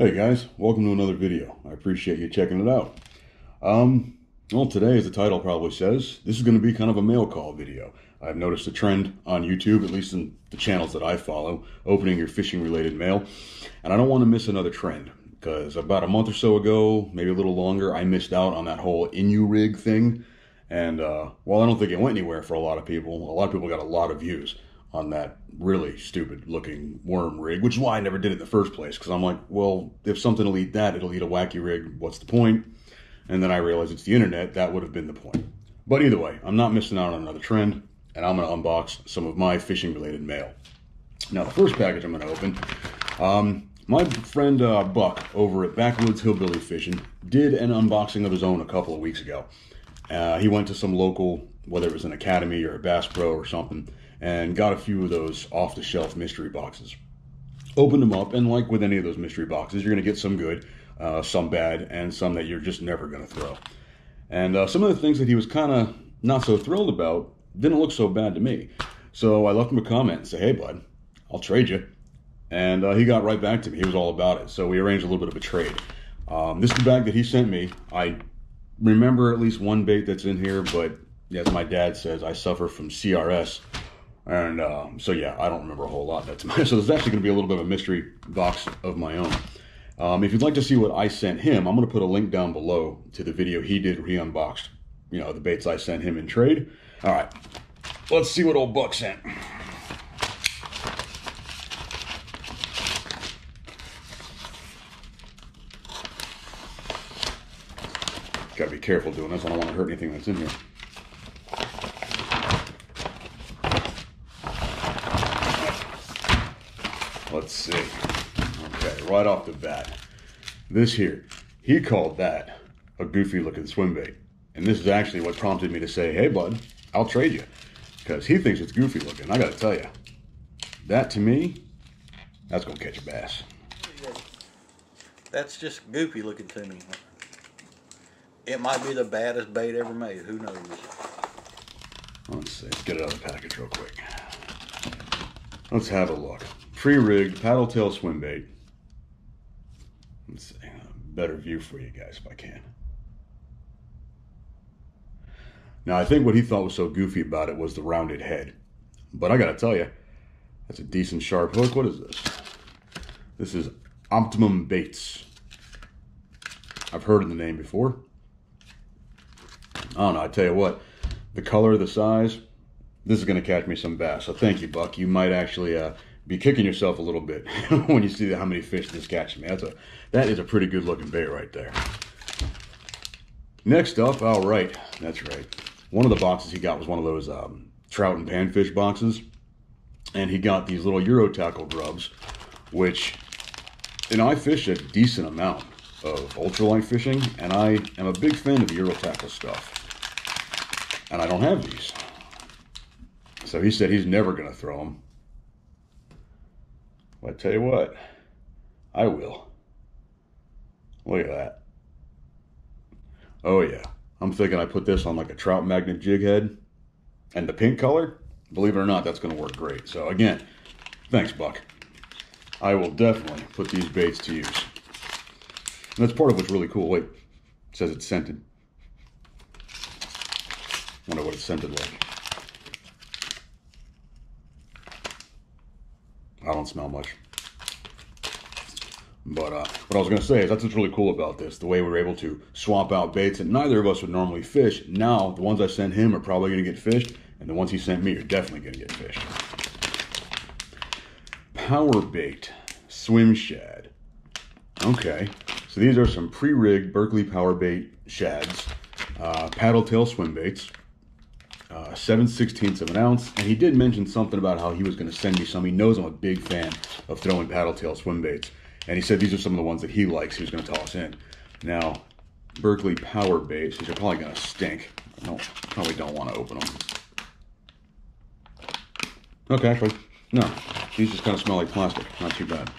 Hey guys, welcome to another video. I appreciate you checking it out. Well, today, as the title probably says, this is going to be kind of a mail call video. I've noticed a trend on YouTube, at least in the channels that I follow, opening your fishing related mail. And I don't want to miss another trend, because about a month or so ago, maybe a little longer, I missed out on that whole Inu rig thing. And while I don't think it went anywhere for a lot of people got a lot of views on that really stupid looking worm rig, which is why I never did it in the first place, because I'm like, well, if something will eat that, it'll eat a wacky rig. What's the point? And then I realized it's the internet. That would have been the point. But either way, I'm not missing out on another trend, and I'm going to unbox some of my fishing related mail. Now, the first package I'm going to open, my friend Buck over at Backwoods Hillbilly Fishing did an unboxing of his own a couple of weeks ago. He went to some local, whether it was an academy or a Bass Pro or something, and got a few of those off-the-shelf mystery boxes. Opened them up, and like with any of those mystery boxes, you're going to get some good, some bad, and some that you're just never going to throw. And some of the things that he was kind of not so thrilled about didn't look so bad to me. So I left him a comment and said, hey, bud, I'll trade you. And he got right back to me. He was all about it. So we arranged a little bit of a trade. This is the bag that he sent me. I remember at least one bait that's in here, but as my dad says, I suffer from CRS. And so, yeah, I don't remember a whole lot. So there's actually going to be a little bit of a mystery box of my own. If you'd like to see what I sent him, I'm going to put a link down below to the video he did where he unboxed, the baits I sent him in trade. All right, let's see what old Buck sent. Gotta be careful doing this. I don't want to hurt anything that's in here. Let's see. Okay, right off the bat. This here, he called that a goofy looking swim bait. And this is actually what prompted me to say, hey bud, I'll trade you. Because he thinks it's goofy looking. I gotta tell you, that to me, that's gonna catch a bass. That's just goofy looking to me. It might be the baddest bait ever made. Who knows? Let's see. Let's get it out of the package real quick. Let's have a look. Pre-rigged paddle tail swim bait. Let's see. Better view for you guys if I can. Now, I think what he thought was so goofy about it was the rounded head. But I gotta tell you, that's a decent sharp hook. What is this? This is Optimum Baits. I've heard of the name before. I don't know, I tell you what, the color, the size, this is going to catch me some bass. So thank you, Buck. You might actually be kicking yourself a little bit when you see how many fish this catches me. That is a pretty good looking bait right there. Next up, all right, that's right. One of the boxes he got was one of those trout and panfish boxes. And he got these little Euro tackle grubs, which, I fish a decent amount of ultralight fishing, and I am a big fan of the Euro tackle stuff. And I don't have these. So he said he's never going to throw them. Well, I tell you what, I will. Look at that. Oh yeah, I'm thinking I put this on like a trout magnet jig head. And the pink color, believe it or not, that's going to work great. So again, thanks, Buck. I will definitely put these baits to use. And that's part of what's really cool. Wait, it says it's scented. Wonder what it's scented like. I don't smell much. But what I was going to say is that's what's really cool about this. The way we were able to swap out baits that neither of us would normally fish. Now, the ones I sent him are probably going to get fished. And the ones he sent me are definitely going to get fished. Power bait. Swim shad. Okay. So these are some pre-rigged Berkeley power bait shads. Paddle tail swim baits. 7/16 of an ounce, and he did mention something about how he was going to send me some. He knows I'm a big fan of throwing paddle tail swim baits, and he said these are some of the ones that he likes. He was going to toss in. Now, Berkeley power baits. These are probably going to stink. Probably don't want to open them. Okay, actually, no. These just kind of smell like plastic. Not too bad.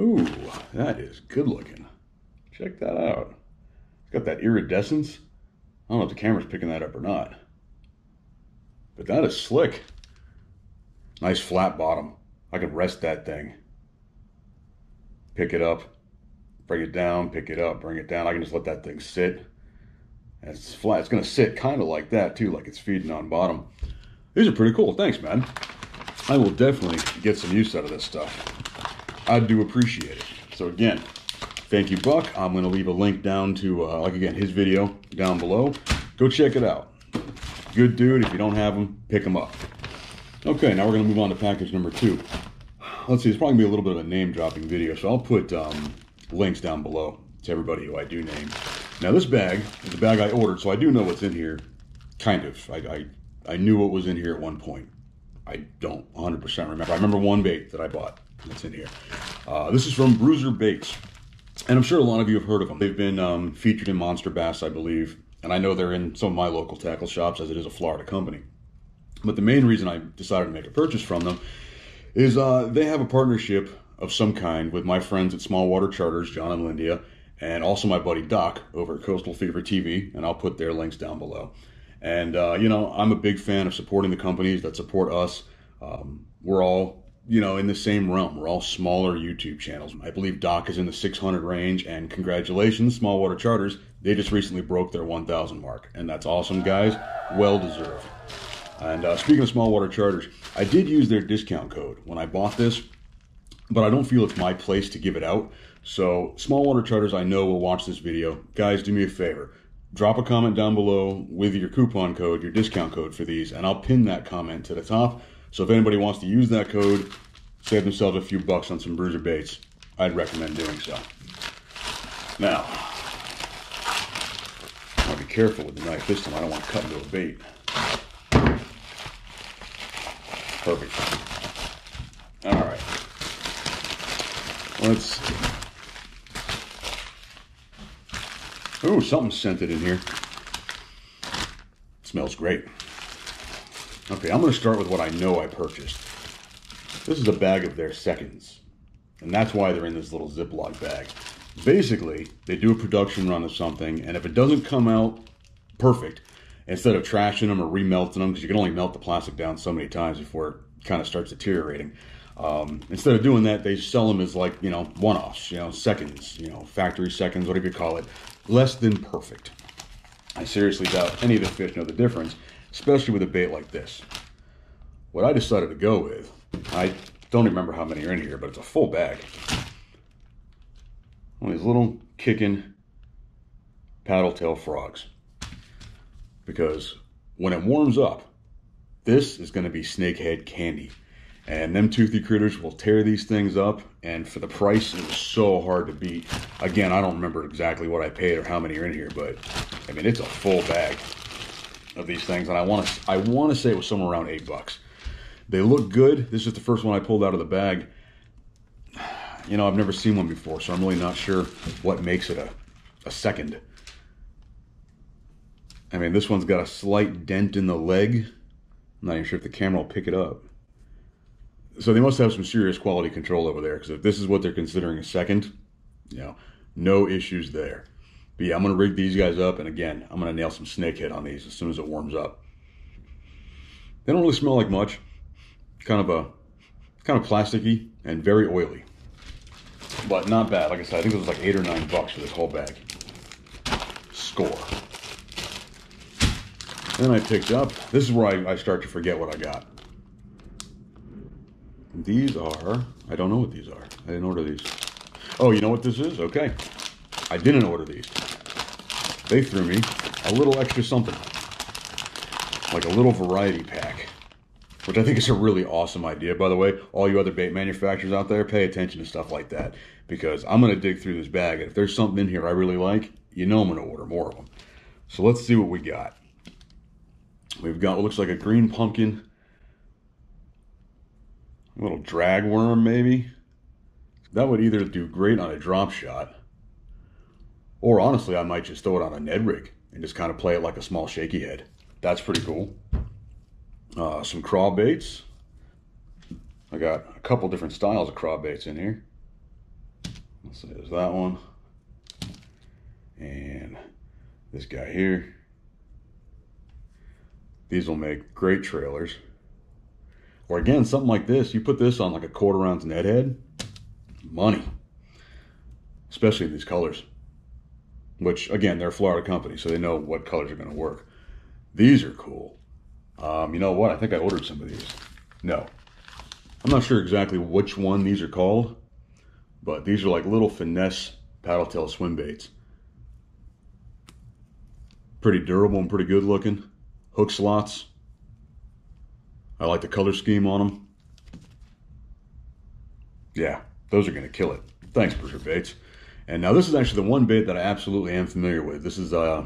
Ooh, that is good looking. Check that out. It's got that iridescence. I don't know if the camera's picking that up or not. But that is slick. Nice flat bottom. I could rest that thing. Pick it up, bring it down, pick it up, bring it down. I can just let that thing sit. And it's flat. It's going to sit kind of like that too, like it's feeding on bottom. These are pretty cool. Thanks, man. I will definitely get some use out of this stuff. I do appreciate it. So again, thank you, Buck. I'm going to leave a link down to, like again, his video down below. Go check it out. Good dude. If you don't have him, pick him up. Okay, now we're going to move on to package number 2. Let's see, it's probably going to be a little bit of a name-dropping video, so I'll put links down below to everybody who I do name. Now, this bag is the bag I ordered, so I do know what's in here, kind of. I knew what was in here at one point. I don't 100% remember. I remember one bait that I bought that's in here. This is from Bruiser Baits, and I'm sure a lot of you have heard of them. They've been featured in Monster Bass, I believe, and I know they're in some of my local tackle shops, as it is a Florida company. But the main reason I decided to make a purchase from them is they have a partnership of some kind with my friends at Small Water Charters, John and Lindia, and also my buddy Doc over at Coastal Fever TV, and I'll put their links down below. And, you know, I'm a big fan of supporting the companies that support us. We're all, you know, in the same realm. We're all smaller YouTube channels. I believe Doc is in the 600 range, and congratulations, Small Water Charters. They just recently broke their 1,000 mark, and that's awesome, guys. Well deserved. And speaking of Small Water Charters, I did use their discount code when I bought this, but I don't feel it's my place to give it out. So Small Water Charters, I know will watch this video. Guys, do me a favor. Drop a comment down below with your coupon code, your discount code for these, and I'll pin that comment to the top. So if anybody wants to use that code, save themselves a few bucks on some Bruiser Baits, I'd recommend doing so. Now, I'll be careful with the knife this time. I don't want to cut into a bait. Perfect. All right. Let's see. Ooh, something's scented in here. It smells great. Okay, I'm going to start with what I know I purchased. This is a bag of their seconds, and that's why they're in this little Ziploc bag. Basically, they do a production run of something, and if it doesn't come out perfect, instead of trashing them or remelting them, because you can only melt the plastic down so many times before it kind of starts deteriorating. Instead of doing that, they sell them as, like, you know, one-offs, you know, seconds, you know, factory seconds, whatever you call it. Less than perfect. I seriously doubt any of the fish know the difference, especially with a bait like this. What I decided to go with, I don't remember how many are in here, but it's a full bag. One of these little kicking paddle tail frogs. Because when it warms up, this is going to be snakehead candy. And them toothy critters will tear these things up, and for the price, it was so hard to beat. Again, I don't remember exactly what I paid or how many are in here, but I mean, it's a full bag of these things, and I want to say it was somewhere around $8. They look good. This is the first one I pulled out of the bag. You know, I've never seen one before, so I'm really not sure what makes it a second. I mean, this one's got a slight dent in the leg. I'm not even sure if the camera will pick it up. So they must have some serious quality control over there, because if this is what they're considering a second, you know, no issues there. But yeah, I'm going to rig these guys up, and again, I'm going to nail some snakehead on these as soon as it warms up. They don't really smell like much. Kind of plasticky and very oily. But not bad. Like I said, I think it was like $8 or $9 for this whole bag. Score. Then I picked up, this is where I start to forget what I got. These are, I don't know what these are. I didn't order these. Oh, you know what this is? Okay. I didn't order these. They threw me a little extra something. Like a little variety pack. Which I think is a really awesome idea, by the way. All you other bait manufacturers out there, pay attention to stuff like that. Because I'm going to dig through this bag, and if there's something in here I really like, you know I'm going to order more of them. So let's see what we got. We've got what looks like a green pumpkin. A little drag worm, maybe. That would either do great on a drop shot, or honestly, I might just throw it on a Ned rig and just kind of play it like a small shaky head. That's pretty cool. Some craw baits. I got a couple different styles of craw baits in here. Let's see, there's that one. And this guy here. These will make great trailers. Or again, something like this, you put this on like a 1/4 ounce Ned head, money. especially these colors. Which, again, they're a Florida company, so they know what colors are going to work. These are cool. You know what? I think I ordered some of these. No. I'm not sure exactly which one these are called, but these are like little finesse paddle tail swim baits. Pretty durable and pretty good looking. Hook slots. I like the color scheme on them. Yeah, those are going to kill it. Thanks, Bruiser Baits. And now this is actually the one bait that I absolutely am familiar with. This is, I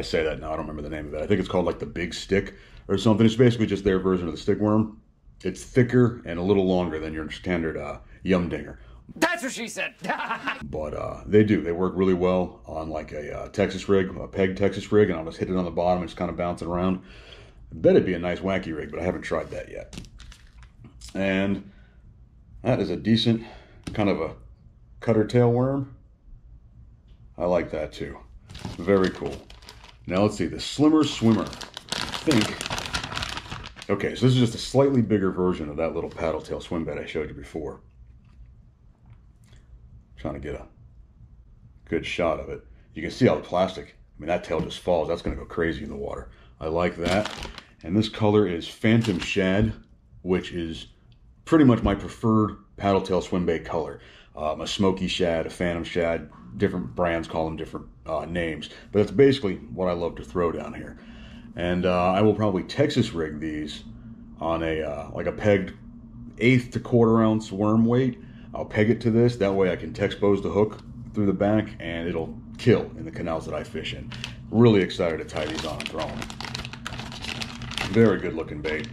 say that now, I don't remember the name of it. I think it's called like the Big Stick or something. It's basically just their version of the stick worm. It's thicker and a little longer than your standard yum dinger. That's what she said. But they work really well on like a Texas rig, a peg Texas rig, and I'll just hit it on the bottom and just kind of bounce it around. I bet it'd be a nice wacky rig, but I haven't tried that yet. And that is a decent kind of a cutter tail worm. I like that too. Very cool. Now let's see, the Slimmer Swimmer. I think, okay, so this is just a slightly bigger version of that little paddle tail swim bait I showed you before. Trying to get a good shot of it. You can see how the plastic, I mean, that tail just falls. That's going to go crazy in the water. I like that. And this color is Phantom Shad, which is pretty much my preferred paddle tail swim bait color. A smoky shad, a phantom shad, different brands call them different names, but that's basically what I love to throw down here. And I will probably Texas rig these on a like a pegged 1/8 to 1/4 ounce worm weight. I'll peg it to this, that way I can Texpose the hook through the back and it'll kill in the canals that I fish in. Really excited to tie these on and throw them. Very good looking bait.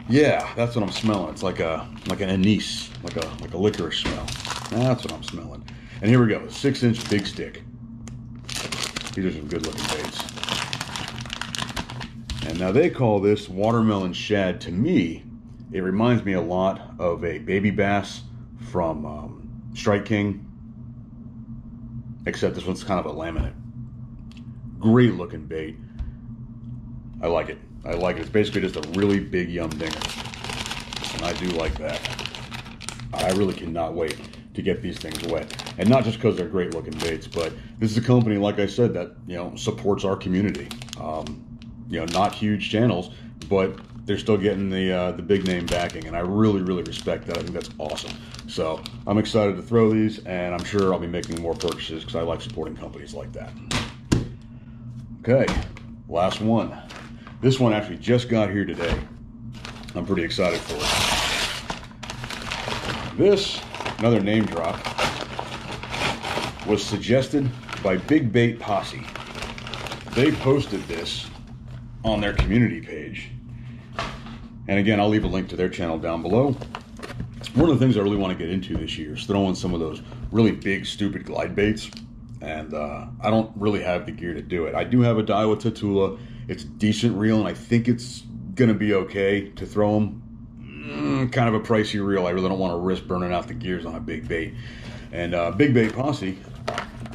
Yeah, that's what I'm smelling. It's like an anise, like a licorice smell. That's what I'm smelling. And here we go, 6-inch Big Stick. These are some good looking baits. And now they call this watermelon shad. To me, it reminds me a lot of a baby bass from Strike King, except this one's kind of a laminate. Great looking bait. I like it. I like it. It's basically just a really big yum dinger. And I do like that. I really cannot wait to get these things wet. And not just because they're great looking baits, but this is a company, like I said, that, you know, supports our community. You know, not huge channels, but they're still getting the big name backing, and I really, really respect that. I think that's awesome. So I'm excited to throw these, and I'm sure I'll be making more purchases because I like supporting companies like that. Okay, last one. This one actually just got here today. I'm pretty excited for it. This, another name drop, was suggested by Big Bait Posse. They posted this on their community page. And again, I'll leave a link to their channel down below. One of the things I really want to get into this year is throwing some of those really big, stupid glide baits. And I don't really have the gear to do it. I do have a Daiwa Tatula. It's a decent reel, and I think it's going to be okay to throw them. Kind of a pricey reel. I really don't want to risk burning out the gears on a big bait. And Big Bait Posse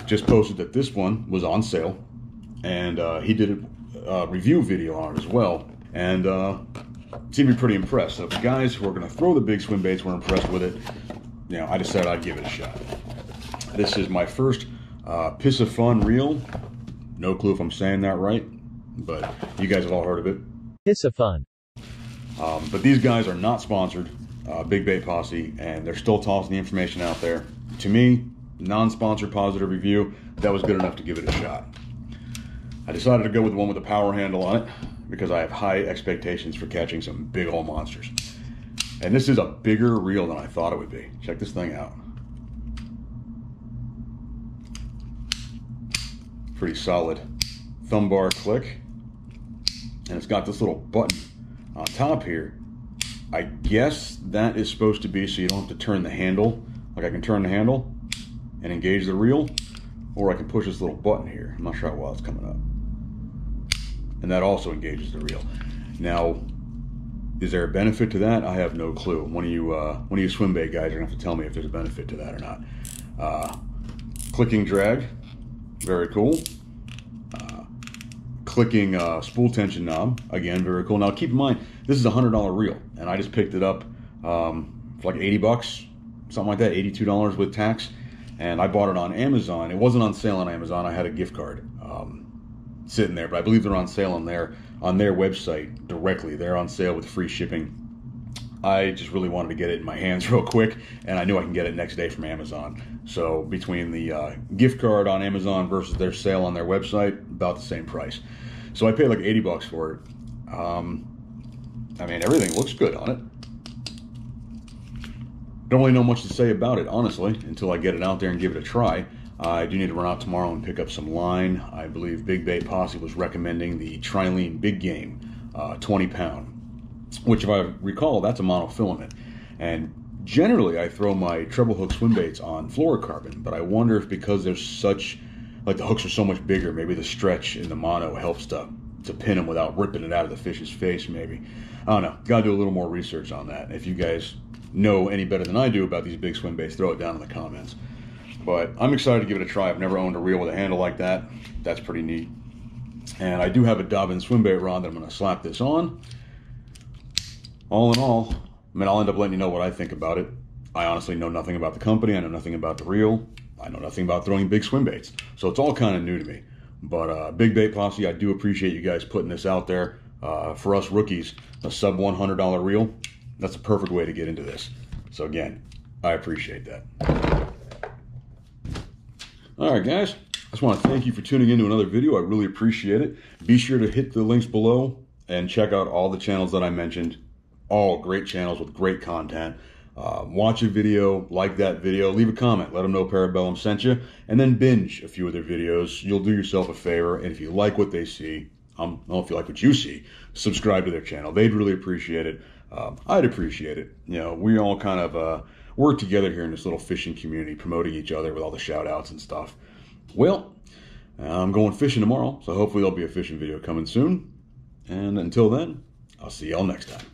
just posted that this one was on sale. And he did a review video on it as well. And seemed to be pretty impressed. So if the guys who are going to throw the big swim baits were impressed with it, you know, I decided I'd give it a shot. This is my first Piss of Fun reel. No clue if I'm saying that right, but you guys have all heard of it. Piss of Fun. But these guys are not sponsored, Big Bait Posse, and they're still tossing the information out there. To me, non-sponsored positive review, that was good enough to give it a shot. I decided to go with the one with the power handle on it because I have high expectations for catching some big old monsters. And this is a bigger reel than I thought it would be. Check this thing out. Pretty solid thumb bar click. And it's got this little button on top here. I guess that is supposed to be so you don't have to turn the handle. Like I can turn the handle and engage the reel, or I can push this little button here. I'm not sure how well it's coming up. And that also engages the reel. Now, is there a benefit to that? I have no clue. One of you swim bait guys are gonna have to tell me if there's a benefit to that or not. Clicking drag, very cool. Clicking spool tension knob, again, very cool. Now keep in mind, this is a $100 reel, and I just picked it up for like 80 bucks, something like that, $82 with tax. And I bought it on Amazon. It wasn't on sale on Amazon. I had a gift card sitting there, but I believe they're on sale on their website directly. They're on sale with free shipping. I just really wanted to get it in my hands real quick, and I knew I can get it next day from Amazon. So between the gift card on Amazon versus their sale on their website, about the same price. So I paid like $80 for it. I mean, everything looks good on it. Don't really know much to say about it, honestly, until I get it out there and give it a try. I do need to run out tomorrow and pick up some line. I believe Big Bait Posse was recommending the Trilene Big Game 20 pound. Which, if I recall, that's a monofilament. And generally, I throw my treble hook swim baits on fluorocarbon, but I wonder if because there's such, like the hooks are so much bigger, maybe the stretch in the mono helps to pin them without ripping it out of the fish's face, maybe. I don't know. Got to do a little more research on that. If you guys know any better than I do about these big swim baits, throw it down in the comments. But I'm excited to give it a try. I've never owned a reel with a handle like that. That's pretty neat. And I do have a Dobbin swim bait rod that I'm going to slap this on. All in all, I mean, I'll end up letting you know what I think about it. I honestly know nothing about the company. I know nothing about the reel. I know nothing about throwing big swim baits. So it's all kind of new to me. But Big Bait Posse, I do appreciate you guys putting this out there. For us rookies, a sub $100 reel, that's a perfect way to get into this. So again, I appreciate that. All right, guys. I just want to thank you for tuning in to another video. I really appreciate it. Be sure to hit the links below and check out all the channels that I mentioned. All great channels with great content. Watch a video, like that video, leave a comment, let them know Parabellum sent you, and then binge a few of their videos. You'll do yourself a favor, and if you like what they see, I don't know if you like what you see, subscribe to their channel. They'd really appreciate it. I'd appreciate it. You know, we all kind of work together here in this little fishing community, promoting each other with all the shout outs and stuff. Well, I'm going fishing tomorrow, so hopefully there'll be a fishing video coming soon. And until then, I'll see y'all next time.